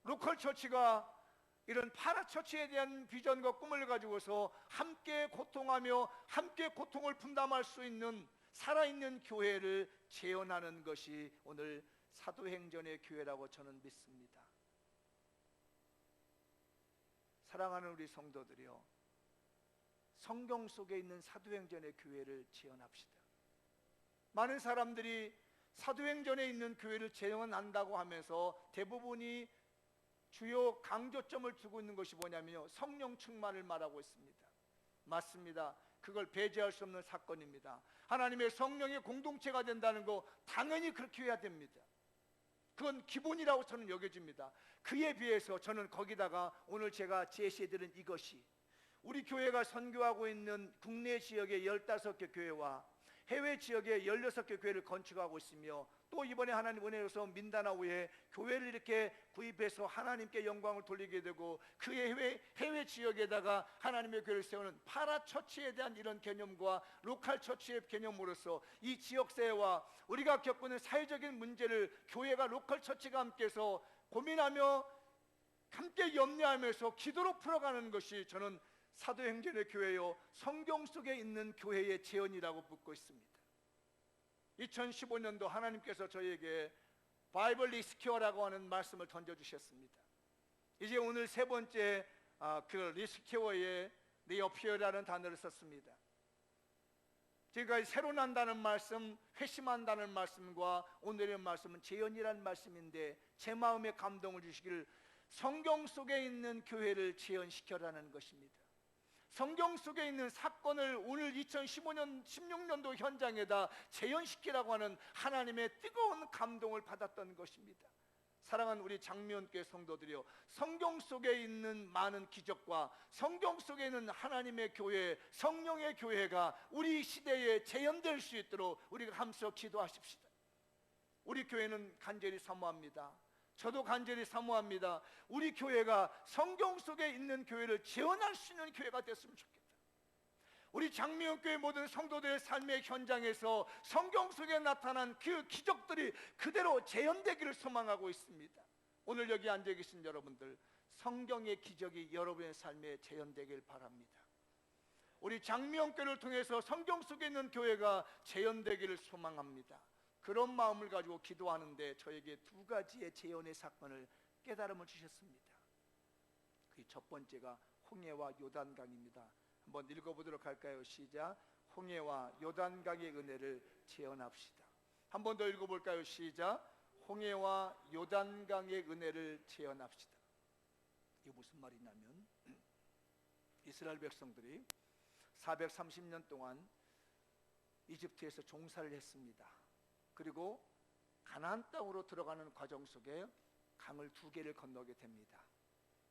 로컬 처치가 이런 파라처치에 대한 비전과 꿈을 가지고서 함께 고통하며 함께 고통을 분담할 수 있는 살아있는 교회를 재현하는 것이 오늘 사도행전의 교회라고 저는 믿습니다. 사랑하는 우리 성도들이여, 성경 속에 있는 사도행전의 교회를 재현합시다. 많은 사람들이 사도행전에 있는 교회를 재현한다고 하면서 대부분이 주요 강조점을 두고 있는 것이 뭐냐면요, 성령 충만을 말하고 있습니다. 맞습니다. 그걸 배제할 수 없는 사건입니다. 하나님의 성령의 공동체가 된다는 거 당연히 그렇게 해야 됩니다. 그건 기본이라고 저는 여겨집니다. 그에 비해서 저는 거기다가 오늘 제가 제시해드린 이것이 우리 교회가 선교하고 있는 국내 지역의 15개 교회와 해외 지역의 16개 교회를 건축하고 있으며, 또 이번에 하나님 은혜로서 민다나오에 교회를 이렇게 구입해서 하나님께 영광을 돌리게 되고, 그 해외 지역에다가 하나님의 교회를 세우는 파라처치에 대한 이런 개념과 로컬 처치의 개념으로서 이 지역사회와 우리가 겪는 사회적인 문제를 교회가 로컬 처치가 함께해서 고민하며 함께 염려하면서 기도로 풀어가는 것이 저는 사도행전의 교회요, 성경 속에 있는 교회의 재현이라고 묻고 있습니다. 2015년도 하나님께서 저에게 바이블 리스큐어라고 하는 말씀을 던져주셨습니다. 이제 오늘 세 번째 그 리스큐어에 리어피어라는 단어를 썼습니다. 지금까지 새로 난다는 말씀, 회심한다는 말씀과 오늘의 말씀은 재현이라는 말씀인데, 제 마음에 감동을 주시기를 성경 속에 있는 교회를 재현시켜라는 것입니다. 성경 속에 있는 사건을 오늘 2015년 16년도 현장에다 재현시키라고 하는 하나님의 뜨거운 감동을 받았던 것입니다. 사랑하는 우리 장미원교회 성도들이요, 성경 속에 있는 많은 기적과 성경 속에 있는 하나님의 교회, 성령의 교회가 우리 시대에 재현될 수 있도록 우리가 함께 기도하십시다. 우리 교회는 간절히 사모합니다. 저도 간절히 사모합니다. 우리 교회가 성경 속에 있는 교회를 재현할 수 있는 교회가 됐으면 좋겠다. 우리 장미원교회 모든 성도들의 삶의 현장에서 성경 속에 나타난 그 기적들이 그대로 재현되기를 소망하고 있습니다. 오늘 여기 앉아 계신 여러분들, 성경의 기적이 여러분의 삶에 재현되길 바랍니다. 우리 장미원교회를 통해서 성경 속에 있는 교회가 재현되기를 소망합니다. 그런 마음을 가지고 기도하는데 저에게 두 가지의 재현의 사건을 깨달음을 주셨습니다. 그 첫 번째가 홍해와 요단강입니다. 한번 읽어보도록 할까요? 시작. 홍해와 요단강의 은혜를 재현합시다. 한 번 더 읽어볼까요? 시작. 홍해와 요단강의 은혜를 재현합시다. 이게 무슨 말이냐면, 이스라엘 백성들이 430년 동안 이집트에서 종살이를 했습니다. 그리고 가나안 땅으로 들어가는 과정 속에 강을 두 개를 건너게 됩니다.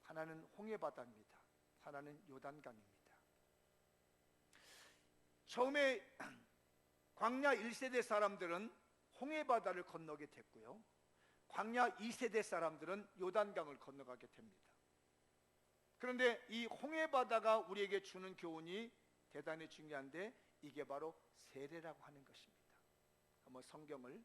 하나는 홍해바다입니다. 하나는 요단강입니다. 처음에 광야 1세대 사람들은 홍해바다를 건너게 됐고요, 광야 2세대 사람들은 요단강을 건너가게 됩니다. 그런데 이 홍해바다가 우리에게 주는 교훈이 대단히 중요한데, 이게 바로 세례라고 하는 것입니다. 한번 성경을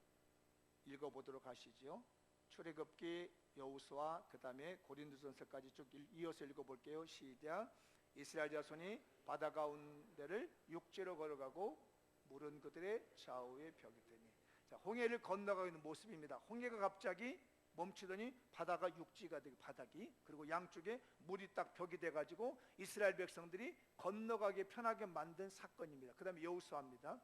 읽어보도록 하시죠. 출애굽기, 여호수아, 그 다음에 고린도전서까지 쭉 이어서 읽어볼게요. 시작. 이스라엘 자손이 바다 가운데를 육지로 걸어가고 물은 그들의 좌우에 벽이 되니. 자, 홍해를 건너가고 있는 모습입니다. 홍해가 갑자기 멈추더니 바다가 육지가 되고, 바닥이, 그리고 양쪽에 물이 딱 벽이 돼가지고 이스라엘 백성들이 건너가기 편하게 만든 사건입니다. 그 다음에 여호수아입니다.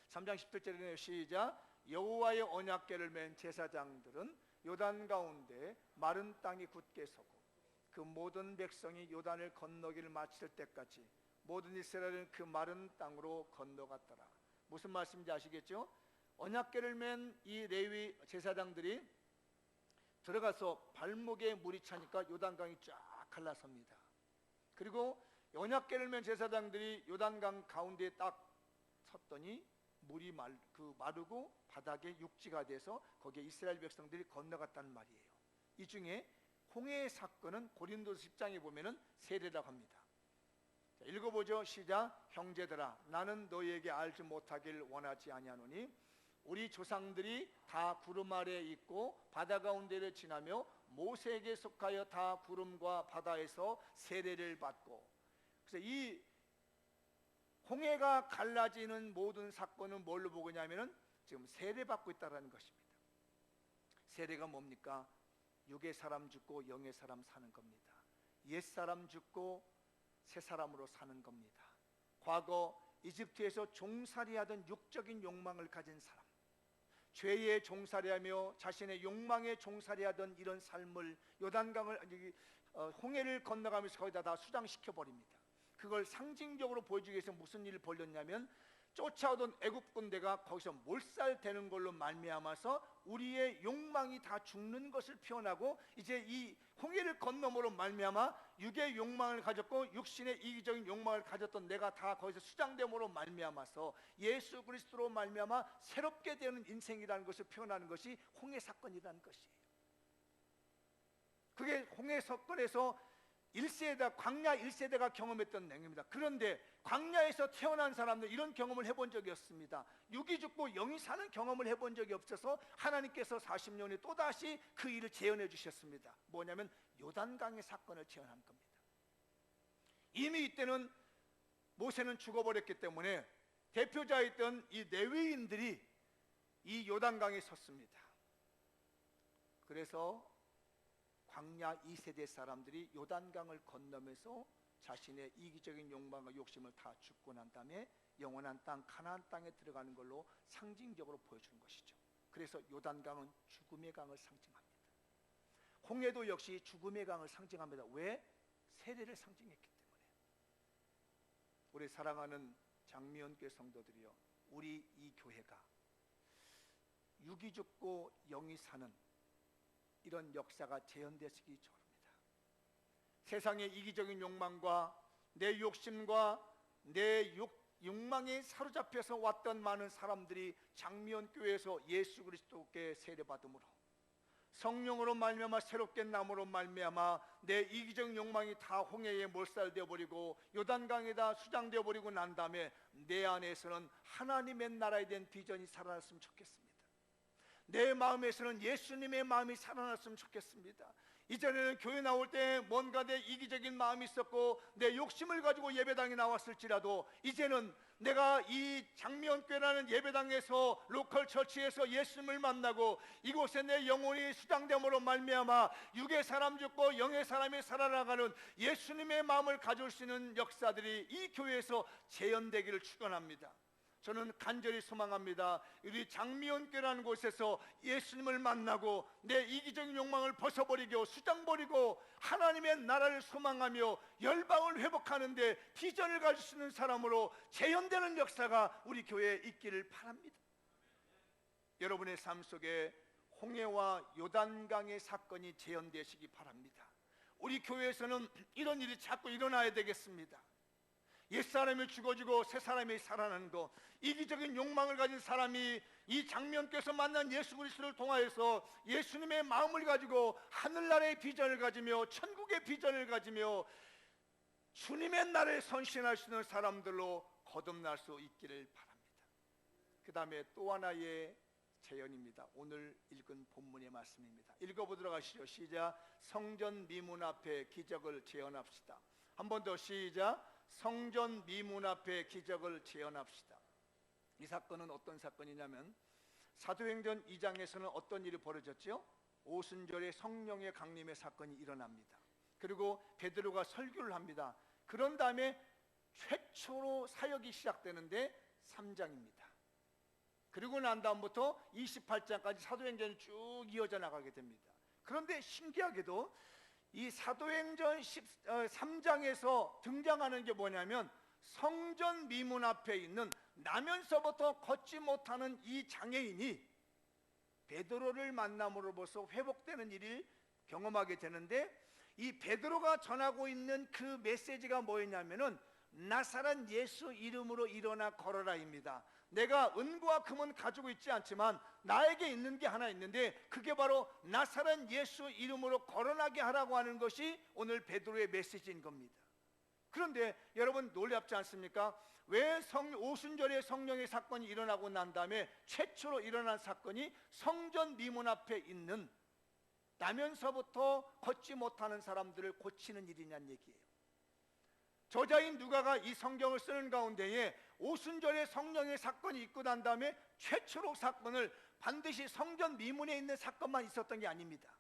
3장 10절에 시작. 여호와의 언약궤를 맨 제사장들은 요단 가운데 마른 땅이 굳게 서고 그 모든 백성이 요단을 건너기를 마칠 때까지 모든 이스라엘은 그 마른 땅으로 건너갔더라. 무슨 말씀인지 아시겠죠? 언약궤를 맨 이 레위 제사장들이 들어가서 발목에 물이 차니까 요단강이 쫙 갈라섭니다. 그리고 언약궤를 맨 제사장들이 요단강 가운데에 딱 섰더니 물이 마르고 바닥에 육지가 돼서 거기에 이스라엘 백성들이 건너갔다는 말이에요. 이 중에 홍해의 사건은 고린도서 10장에 보면은 세례라고 합니다. 자, 읽어보죠. 시작. 형제들아, 나는 너희에게 알지 못하길 원하지 아니하노니 우리 조상들이 다 구름 아래에 있고 바다 가운데를 지나며 모세에게 속하여 다 구름과 바다에서 세례를 받고, 그래서 이 홍해가 갈라지는 모든 사건은 뭘로 보느냐면은 지금 세례받고 있다는 것입니다. 세례가 뭡니까? 육의 사람 죽고 영의 사람 사는 겁니다. 옛 사람 죽고 새 사람으로 사는 겁니다. 과거 이집트에서 종살이하던 육적인 욕망을 가진 사람, 죄의 종살이하며 자신의 욕망에 종살이하던 이런 삶을 요단강을 홍해를 건너가면서 거기다 다 수장시켜 버립니다. 그걸 상징적으로 보여주기 위해서 무슨 일을 벌였냐면 쫓아오던 애굽 군대가 거기서 몰살되는 걸로 말미암아서 우리의 욕망이 다 죽는 것을 표현하고, 이제 이 홍해를 건너므로 말미암아 육의 욕망을 가졌고 육신의 이기적인 욕망을 가졌던 내가 다 거기서 수장됨으로 말미암아서 예수 그리스도로 말미암아 새롭게 되는 인생이라는 것을 표현하는 것이 홍해 사건이라는 것이에요. 그게 홍해 사건에서 1세대, 광야 1세대가 경험했던 내용입니다. 그런데 광야에서 태어난 사람들 이런 경험을 해본 적이 없습니다. 육이 죽고 영이 사는 경험을 해본 적이 없어서 하나님께서 40년에 또다시 그 일을 재현해 주셨습니다. 뭐냐면 요단강의 사건을 재현한 겁니다. 이미 이때는 모세는 죽어버렸기 때문에 대표자였던 이 레위인들이 이 요단강에 섰습니다. 그래서 광야 2세대 사람들이 요단강을 건너면서 자신의 이기적인 욕망과 욕심을 다 죽고 난 다음에 영원한 땅 가나안 땅에 들어가는 걸로 상징적으로 보여주는 것이죠. 그래서 요단강은 죽음의 강을 상징합니다. 홍해도 역시 죽음의 강을 상징합니다. 왜? 세례를 상징했기 때문에. 우리 사랑하는 장미연교회 성도들이여, 우리 이 교회가 육이 죽고 영이 사는 이런 역사가 재현되시기 바랍니다. 세상의 이기적인 욕망과 내 욕심과 내 욕망에 사로잡혀서 왔던 많은 사람들이 장미연교회에서 예수 그리스도께 세례받음으로 성령으로 말미암아 새롭게 남으로 말미암아 내 이기적인 욕망이 다 홍해에 몰살되어 버리고 요단강에다 수장되어 버리고 난 다음에 내 안에서는 하나님의 나라에 대한 비전이 살아났으면 좋겠습니다. 내 마음에서는 예수님의 마음이 살아났으면 좋겠습니다. 이전에는 교회 나올 때 뭔가 내 이기적인 마음이 있었고 내 욕심을 가지고 예배당에 나왔을지라도 이제는 내가 이 장미연교회라는 예배당에서 로컬 처치에서 예수님을 만나고 이곳에 내 영혼이 수장됨으로 말미암아 육의 사람 죽고 영의 사람이 살아나가는 예수님의 마음을 가질 수 있는 역사들이 이 교회에서 재현되기를 축원합니다. 저는 간절히 소망합니다. 우리 장미연교회라는 곳에서 예수님을 만나고 내 이기적인 욕망을 벗어버리고 수장버리고 하나님의 나라를 소망하며 열방을 회복하는 데 비전을 가질 수 있는 사람으로 재현되는 역사가 우리 교회에 있기를 바랍니다. 여러분의 삶 속에 홍해와 요단강의 사건이 재현되시기 바랍니다. 우리 교회에서는 이런 일이 자꾸 일어나야 되겠습니다. 옛사람이 죽어지고 새사람이 살아나는 것, 이기적인 욕망을 가진 사람이 이 장면께서 만난 예수 그리스도를 통하여서 예수님의 마음을 가지고 하늘나라의 비전을 가지며 천국의 비전을 가지며 주님의 나라에 선신할 수 있는 사람들로 거듭날 수 있기를 바랍니다. 그 다음에 또 하나의 재현입니다. 오늘 읽은 본문의 말씀입니다. 읽어보도록 하시죠. 시작. 성전 미문 앞에 기적을 재현합시다. 한 번 더 시작. 성전 미문 앞에 기적을 재현합시다. 이 사건은 어떤 사건이냐면 사도행전 2장에서는 어떤 일이 벌어졌죠? 오순절에 성령의 강림의 사건이 일어납니다. 그리고 베드로가 설교를 합니다. 그런 다음에 최초로 사역이 시작되는데 3장입니다. 그리고 난 다음부터 28장까지 사도행전이 쭉 이어져 나가게 됩니다. 그런데 신기하게도 이 사도행전 3장에서 등장하는 게 뭐냐면 성전 미문 앞에 있는 나면서부터 걷지 못하는 이 장애인이 베드로를 만남으로부터 회복되는 일을 경험하게 되는데, 이 베드로가 전하고 있는 그 메시지가 뭐였냐면은 나사렛 예수 이름으로 일어나 걸어라입니다. 내가 은과 금은 가지고 있지 않지만 나에게 있는 게 하나 있는데 그게 바로 나사렛 예수 이름으로 걸어나게 하라고 하는 것이 오늘 베드로의 메시지인 겁니다. 그런데 여러분 놀랍지 않습니까? 왜 오순절에 성령의 사건이 일어나고 난 다음에 최초로 일어난 사건이 성전 미문 앞에 있는 나면서부터 걷지 못하는 사람들을 고치는 일이냐는 얘기예요. 저자인 누가가 이 성경을 쓰는 가운데에 오순절에 성령의 사건이 있고 난 다음에 최초로 사건을 반드시 성전 미문에 있는 사건만 있었던 게 아닙니다.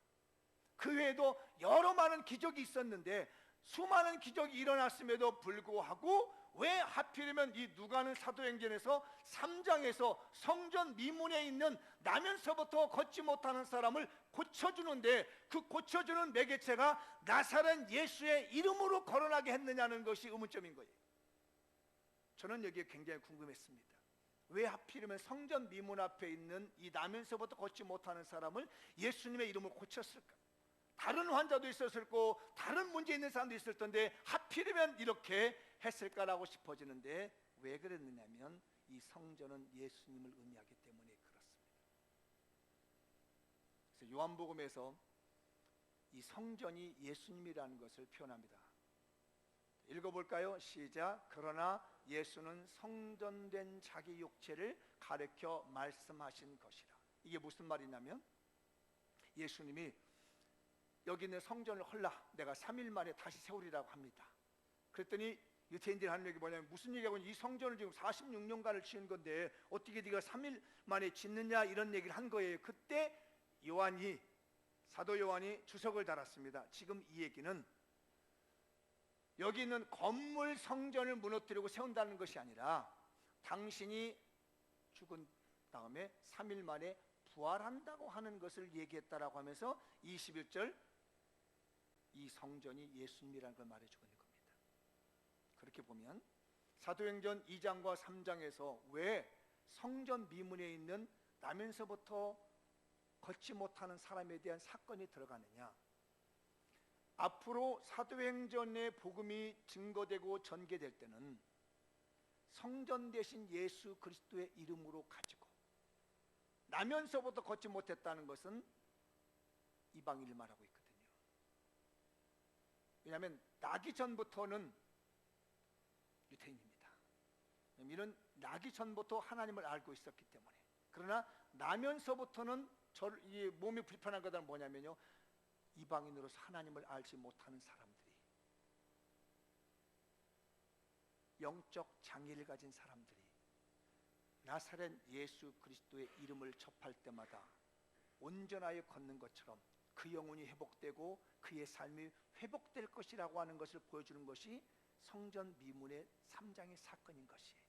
그 외에도 여러 많은 기적이 있었는데 수많은 기적이 일어났음에도 불구하고 왜 하필이면 이 누가는 사도행전에서 3장에서 성전 미문에 있는 나면서부터 걷지 못하는 사람을 고쳐주는데 그 고쳐주는 매개체가 나사렛 예수의 이름으로 거론하게 했느냐는 것이 의문점인 거예요. 저는 여기에 굉장히 궁금했습니다. 왜 하필이면 성전 미문 앞에 있는 이 나면서부터 걷지 못하는 사람을 예수님의 이름으로 고쳤을까? 다른 환자도 있었을 거고 다른 문제 있는 사람도 있을 텐데 하필이면 이렇게 했을까라고 싶어지는데 왜 그랬느냐면 이 성전은 예수님을 의미하기 때문에 그렇습니다. 그래서 요한복음에서 이 성전이 예수님이라는 것을 표현합니다. 읽어볼까요? 시작. 그러나 예수는 성전된 자기 육체를 가르쳐 말씀하신 것이라. 이게 무슨 말이냐면 예수님이 여기 있는 성전을 헐라 내가 3일 만에 다시 세우리라고 합니다. 그랬더니 유대인들이 하는 얘기 뭐냐면 무슨 얘기하고 이 성전을 지금 46년간을 지은 건데 어떻게 네가 3일 만에 짓느냐 이런 얘기를 한 거예요. 그때 사도 요한이 주석을 달았습니다. 지금 이 얘기는 여기 있는 건물 성전을 무너뜨리고 세운다는 것이 아니라 당신이 죽은 다음에 3일 만에 부활한다고 하는 것을 얘기했다라고 하면서 21절 이 성전이 예수님이라는 걸 말해주고 있는 겁니다. 그렇게 보면 사도행전 2장과 3장에서 왜 성전 미문에 있는 나면서부터 걷지 못하는 사람에 대한 사건이 들어가느냐, 앞으로 사도행전의 복음이 증거되고 전개될 때는 성전 대신 예수 그리스도의 이름으로 가지고 나면서부터 걷지 못했다는 것은 이방인을 말하고 있거든요. 왜냐하면 나기 전부터는 유대인입니다. 이는 나기 전부터 하나님을 알고 있었기 때문에. 그러나 나면서부터는 이 몸이 불편한 것은 뭐냐면요, 이방인으로서 하나님을 알지 못하는 사람들이, 영적 장애를 가진 사람들이 나사렛 예수 그리스도의 이름을 접할 때마다 온전하여 걷는 것처럼 그 영혼이 회복되고 그의 삶이 회복될 것이라고 하는 것을 보여주는 것이 성전 미문의 3장의 사건인 것이에요.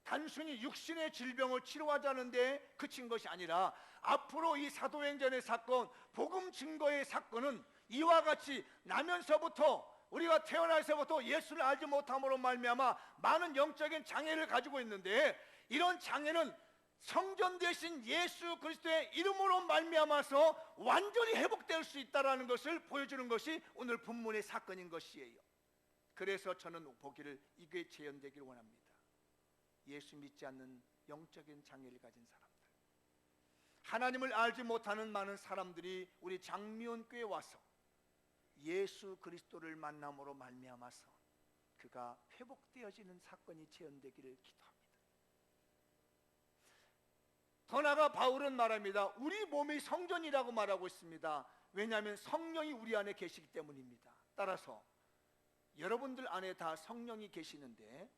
단순히 육신의 질병을 치료하자는데 그친 것이 아니라 앞으로 이 사도행전의 사건, 복음 증거의 사건은 이와 같이 나면서부터, 우리가 태어나서부터 예수를 알지 못함으로 말미암아 많은 영적인 장애를 가지고 있는데, 이런 장애는 성전 대신 예수 그리스도의 이름으로 말미암아서 완전히 회복될 수 있다는 것을 보여주는 것이 오늘 본문의 사건인 것이에요. 그래서 저는 보기를 이게 재현되기를 원합니다. 예수 믿지 않는 영적인 장애를 가진 사람들, 하나님을 알지 못하는 많은 사람들이 우리 장미원교회에 와서 예수 그리스도를 만남으로 말미암아서 그가 회복되어지는 사건이 재현되기를 기도합니다. 더 나아가 바울은 말합니다. 우리 몸이 성전이라고 말하고 있습니다. 왜냐하면 성령이 우리 안에 계시기 때문입니다. 따라서 여러분들 안에 다 성령이 계시는데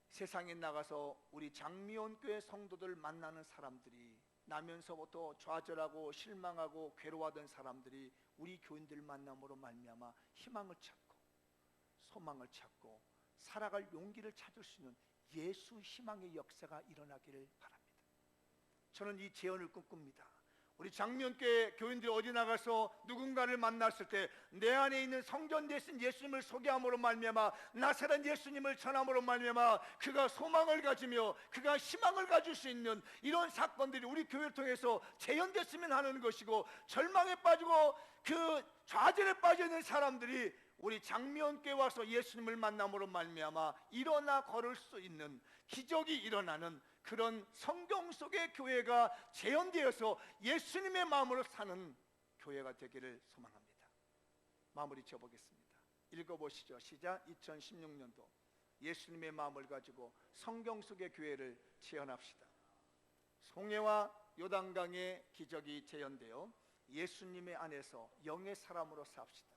세상에 나가서 우리 장미원교회 성도들 만나는 사람들이, 나면서부터 좌절하고 실망하고 괴로워하던 사람들이 우리 교인들 만남으로 말미암아 희망을 찾고 소망을 찾고 살아갈 용기를 찾을 수 있는 예수 희망의 역사가 일어나기를 바랍니다. 저는 이 재현을 꿈꿉니다. 우리 장미원교회 교인들이 어디 나가서 누군가를 만났을 때 내 안에 있는 성전 대신 예수님을 소개함으로 말미암아 나사렛 예수님을 전함으로 말미암아 그가 소망을 가지며 그가 희망을 가질 수 있는 이런 사건들이 우리 교회를 통해서 재현됐으면 하는 것이고, 절망에 빠지고 그 좌절에 빠져 있는 사람들이 우리 장미원교회 와서 예수님을 만남으로 말미암아 일어나 걸을 수 있는 기적이 일어나는 그런 성경 속의 교회가 재현되어서 예수님의 마음으로 사는 교회가 되기를 소망합니다. 마무리 지어보겠습니다. 읽어보시죠. 시작. 2016년도 예수님의 마음을 가지고 성경 속의 교회를 재현합시다. 송해와 요단강의 기적이 재현되어 예수님의 안에서 영의 사람으로 삽시다.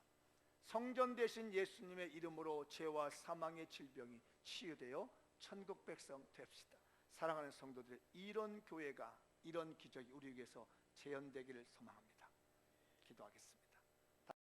성전 되신 예수님의 이름으로 죄와 사망의 질병이 치유되어 천국 백성 됩시다. 사랑하는 성도들, 이런 교회가, 이런 기적이 우리 위해서 재현되기를 소망합니다. 기도하겠습니다.